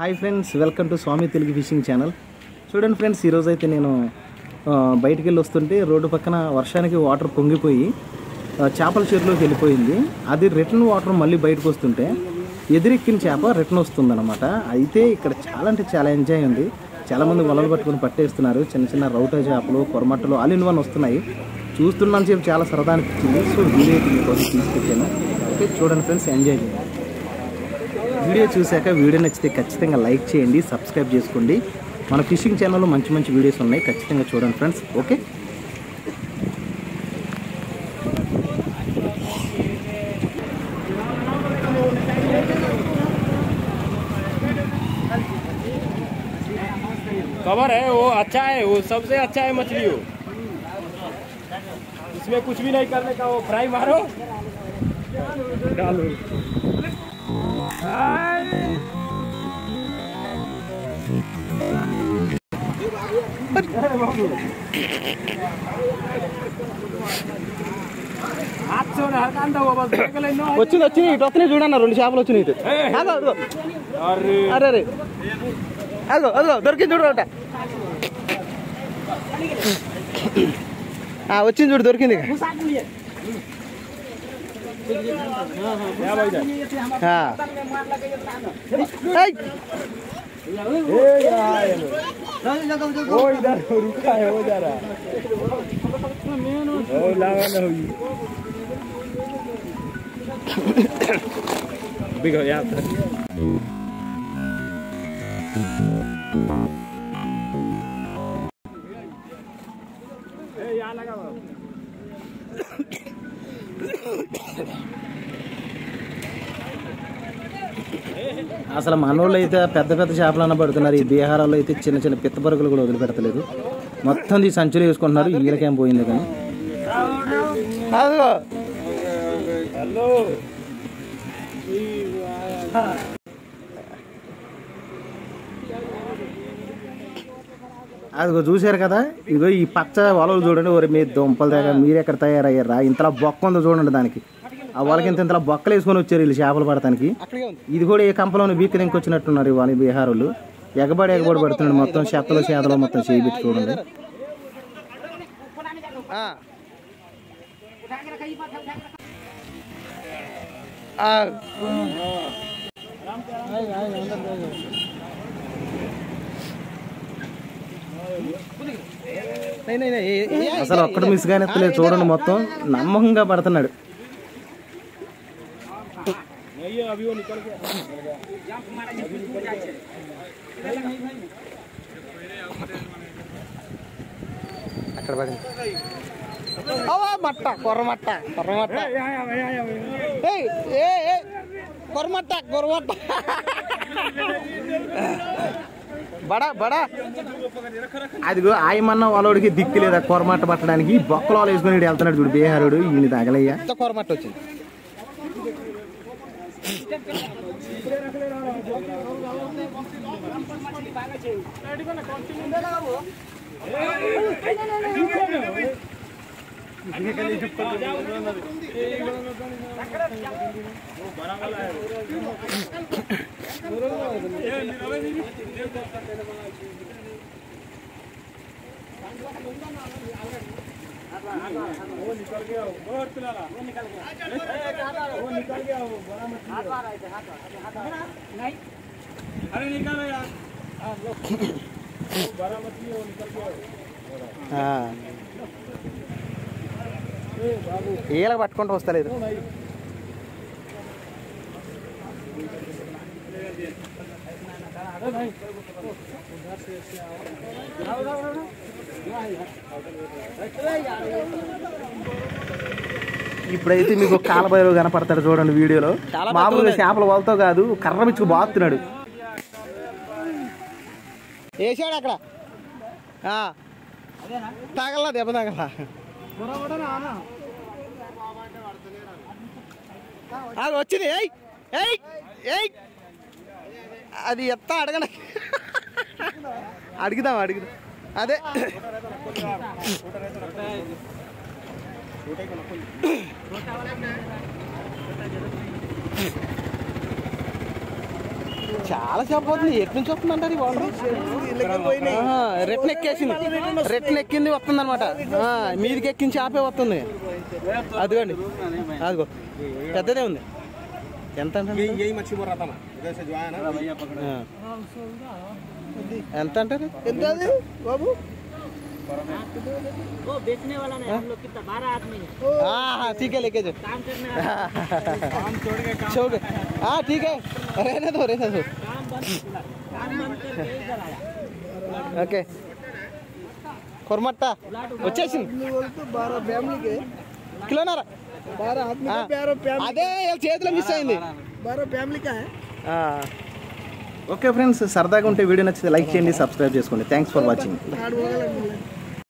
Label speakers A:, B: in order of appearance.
A: Hi friends, welcome to Swami Telugu fishing channel. చూడండి friends, ఈరోజు అయితే నేను బయటికి వెళ్ళి వస్తుంటే రోడ్డు పక్కన వర్షానికి వాటర్ పొంగిపోయి చేపల చెరువులోకి వెళ్ళిపోయింది. అది రిటర్న్ వాటర్ మళ్ళీ బయటకు వస్తుంటే ఎదురెక్కిన చేప రిటర్న్ వస్తుందన్నమాట. అయితే ఇక్కడ చాలా అంటే చాలా ఎంజాయ్ ఉంది. చాలామంది వలలు పట్టుకొని పట్టేస్తున్నారు. చిన్న చిన్న రౌట చేపలు, కొరమట్టలు ఆల్ ఇన్ వన్ వస్తున్నాయి. చూస్తున్నాను చెప్పి చాలా సరదా అనిపించింది. సో వీడియో కోసం తీసుకొచ్చాను. ఓకే, చూడండి ఫ్రెండ్స్, ఎంజాయ్ చేయండి. వీడియో చూశాక వీడియో నచ్చితే ఖచ్చితంగా లైక్ చేయండి, సబ్స్క్రైబ్ చేసుకోండి. మన ఫిషింగ్ ఛానల్లో మంచి మంచి వీడియోస్ ఉన్నాయి, ఖచ్చితంగా చూడండి ఫ్రెండ్స్. ఓకే,
B: कवर है वो अच्छा है, वो सबसे अच्छा है मछली हो। इसमें कुछ भी नहीं करने का, वो फ्राई मारो डालो।
A: వచ్చింది వచ్చినాయి, ఇటు వస్తున్నాయి చూడన్న. 2 చేపలు వచ్చినాయి ఇటు. అరే అరే అదో అదో దొరికింది చూడు. ఒకట వచ్చింది చూడు, దొరికింది.
B: वो इधर रुका है, वो जा रहा है। ओ लावा ना हुई बिगो यहाँ पर। यहाँ लगा
A: అసలు మనోళ్ళు అయితే పెద్ద పెద్ద చేపలన్న పడుతున్నారు. ఈ బీహారాల్లో అయితే చిన్న చిన్న పిత్త పరుగులు కూడా వదిలిపెడతలేదు. మొత్తం ఈ సంచులు వేసుకుంటున్నారు. వీళ్ళకేం పోయింది కానీ. అదిగో చూశారు కదా, ఇదిగో ఈ పచ్చ వలలు చూడండి. ఒరి మీ దుంపల దగ్గర మీరు ఎక్కడ తయారయ్యారా? ఇంతలా బొక్క ఉందో చూడండి దానికి. ఆ వాళ్ళకి ఇంతలా బొక్కలు వేసుకొని వచ్చారు వీళ్ళు చేపలు పడటానికి. ఇది కూడా ఏ కంపలోని బీక్ దింకొచ్చినట్టున్నారు వాళ్ళ బీహార్ వాళ్ళు. ఎగబడి పడుతున్నాడు. మొత్తం చెత్తలు చేతలు మొత్తం చేయబెట్టి చూడండి. అసలు ఒక్కడు మిస్ గానే ఎత్తలేదు చూడండి. మొత్తం నమ్మకంగా పడుతున్నాడు. అక్కడ పడింది మట్ట, కొర్రమట్ట కొర్రమట్ట కొర్రమట్ట కొర్రమట్ట బడా బడా. అదిగో ఆయమన్న వాళ్ళోడికి దిక్కు లేదా కొరమట్ట పట్టడానికి. బొక్కలు వాళ్ళు వేసుకుని వెళ్తున్నాడు చూడు బీహారుడు. ఈయన తగలయ్యా కొరమట్ట వచ్చింది.
B: वो निकल गया, बहुत चला वो निकल गया, वो निकल गया, वो बड़ा मछली हाथ आ रहा है, हाथ नहीं, अरे निकालो यार, लो बड़ा मछली वो निकल गया.
A: ఏలా పట్టుకుంటూ వస్తలేదు. ఇప్పుడైతే మీకు కాలభైరవ కనపడతాడు చూడండి వీడియోలో. మామూలుగా చేపల వాళ్ళతో కాదు, కర్ర మిచ్చుకు బాగుతున్నాడు. వేసాడు అక్కడ తగల దెబ్బ తగల. అది వచ్చింది. అది ఎత్తా అడగండి. అడుగుదాం అడుగుదాం. అదే చాలా చెప్పబోతుంది. ఎటు నుంచి వస్తుంది అంటారు ఈ వాటర్? రెట్న ఎక్కేసింది, రెట్న ఎక్కింది వస్తుంది అనమాట. మీదికి ఎక్కించి ఆపే వస్తుంది. అదిగోండి, అదిగో పెద్దదే ఉంది. ఎంత అంటే ఎంత అంటారు? ఎంత బాబు? ठीक है लेके जाओ। ठीक है, रहने दो रहने दो। ఓకే కొరమట్ట వచ్చేసింది. కిలోన్నర అదే చేతిలో మిస్ అయింది. ఓకే ఫ్రెండ్స్, సరదాగా ఉంటే వీడియో నచ్చితే లైక్ చేయండి, సబ్స్క్రైబ్ చేసుకోండి. Thanks for watching.